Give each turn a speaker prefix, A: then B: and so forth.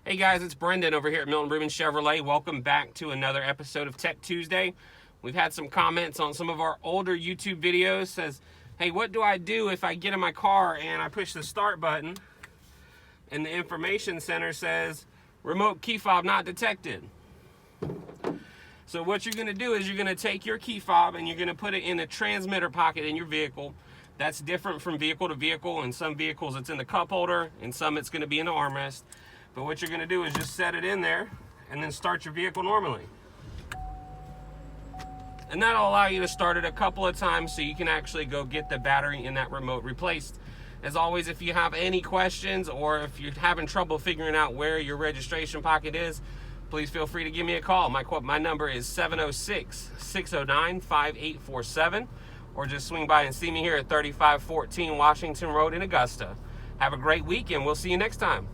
A: Hey guys, it's Brendan over here at Milton Rubin Chevrolet. Welcome back to another episode of Tech Tuesday. We've had some comments on some of our older YouTube videos. Says, hey, what do I do if I get in my car and I push the start button and the information center says remote key fob not detected? So what you're going to do is you're going to take your key fob and you're going to put it in a transmitter pocket in your vehicle. That's different from vehicle to vehicle. In some vehicles it's in the cup holder, in some it's going to be in the armrest. But what you're going to do is just set it in there and then start your vehicle normally. And that'll allow you to start it a couple of times so you can actually go get the battery in that remote replaced. As always, if you have any questions or if you're having trouble figuring out where your registration pocket is, please feel free to give me a call. My number is 706-609-5847, or just swing by and see me here at 3514 Washington Road in Augusta. Have a great week and we'll see you next time.